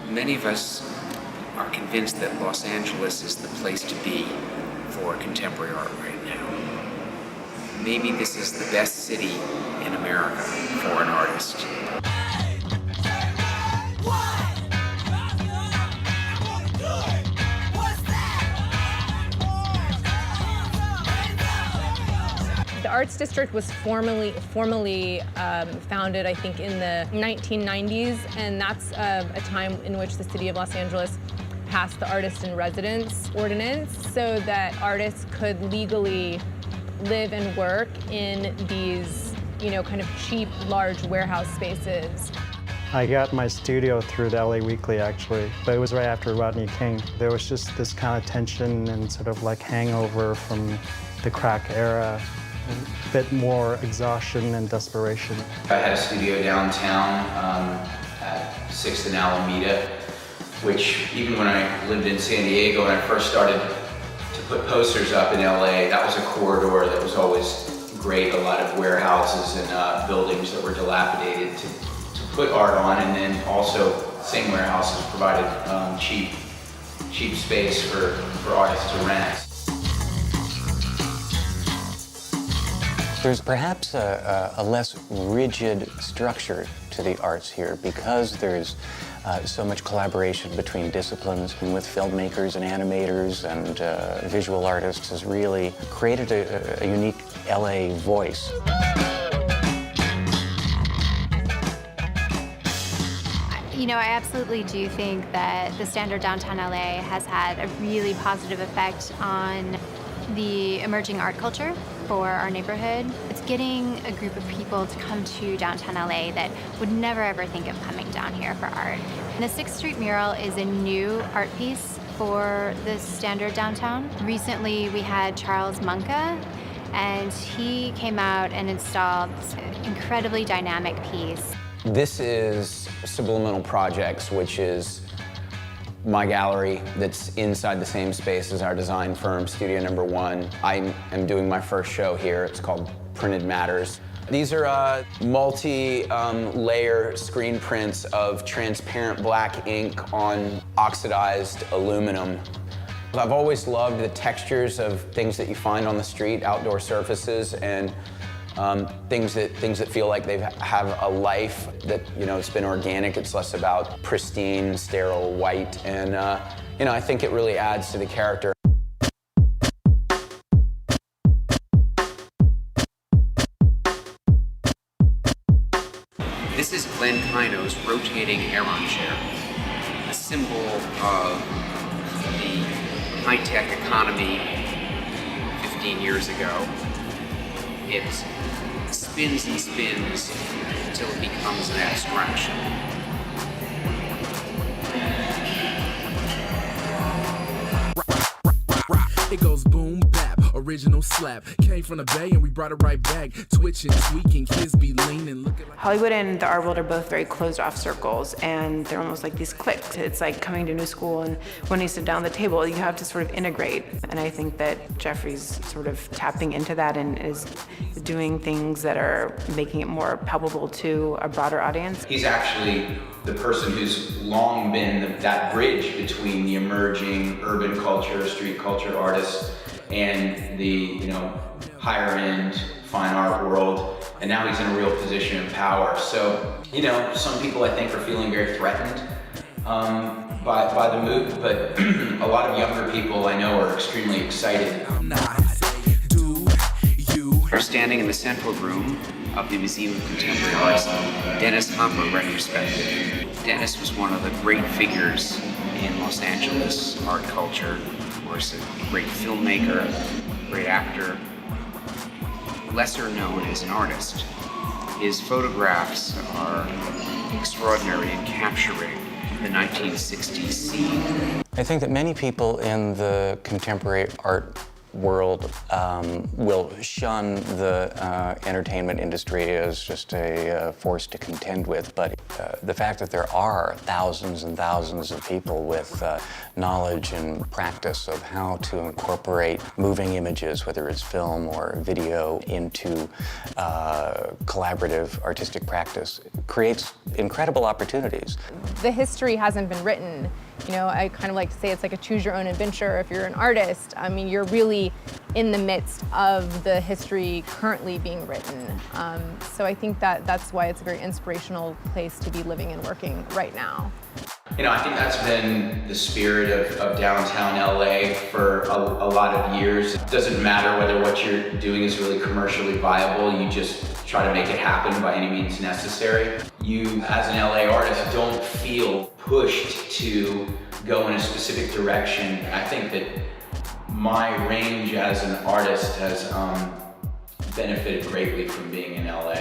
Many of us are convinced that Los Angeles is the place to be for contemporary art right now. Maybe this is the best city in America for an artist. The Arts District was formally founded, I think, in the 1990s, and that's a time in which the city of Los Angeles passed the Artist in Residence ordinance so that artists could legally live and work in these, kind of cheap, large warehouse spaces. I got my studio through the LA Weekly, actually, but it was right after Rodney King. There was just this kind of tension and sort of like hangover from the crack era. A bit more exhaustion and desperation. I had a studio downtown at 6th and Alameda, which even when I lived in San Diego and I first started to put posters up in LA, that was a corridor that was always great. A lot of warehouses and buildings that were dilapidated to put art on, and then also same warehouses provided cheap space for artists to rent. There's perhaps a less rigid structure to the arts here because there's so much collaboration between disciplines, and with filmmakers and animators and visual artists has really created a unique LA voice. I absolutely do think that the Standard Downtown LA has had a really positive effect on the emerging art culture for our neighborhood. It's getting a group of people to come to downtown LA that would never ever think of coming down here for art. And the 6th Street mural is a new art piece for the Standard Downtown. Recently we had Charles Munka, and he came out and installed an incredibly dynamic piece. This is Subliminal Projects, which is my gallery that's inside the same space as our design firm, Studio Number 1. I am doing my first show here. It's called Printed Matters. These are multi-layer screen prints of transparent black ink on oxidized aluminum. I've always loved the textures of things that you find on the street, outdoor surfaces, and things that feel like they have a life, that it's been organic. It's less about pristine, sterile, white, and I think it really adds to the character. This is Glenn Kino's rotating Aeron chair, a symbol of the high-tech economy 15 years ago. It spins and spins until it becomes an abstraction. It goes boom bap, original slap. Came from the Bay and we brought it right back. Twitching, tweaking, kids be leaning, looking like Hollywood and the art world are both very closed off circles, and they're almost like these cliques. It's like coming to a new school, and when you sit down at the table, you have to sort of integrate. And I think that Jeffrey's sort of tapping into that and is doing things that are making it more palpable to a broader audience. He's actually the person who's long been that bridge between the emerging urban culture, street culture artists, and the higher end fine art world. And now he's in a real position of power. So, some people I think are feeling very threatened by the move, but a lot of younger people I know are extremely excited. We're standing in the central room of the Museum of Contemporary Art's Dennis Hopper retrospective. Dennis was one of the great figures in Los Angeles art culture. Of course, a great filmmaker, great actor, lesser known as an artist. His photographs are extraordinary in capturing the 1960s scene. I think that many people in the contemporary art world will shun the entertainment industry as just a force to contend with, but the fact that there are thousands and thousands of people with knowledge and practice of how to incorporate moving images, whether it's film or video, into collaborative artistic practice creates incredible opportunities. The history hasn't been written. You know, I kind of like to say it's like a choose your own adventure. If you're an artist, I mean, you're really in the midst of the history currently being written. So I think that that's why it's a very inspirational place to be living and working right now. You know, I think that's been the spirit of downtown LA for a lot of years. It doesn't matter whether what you're doing is really commercially viable, you just try to make it happen by any means necessary. You, as an LA artist, don't feel pushed to go in a specific direction. I think that my range as an artist has benefited greatly from being in LA.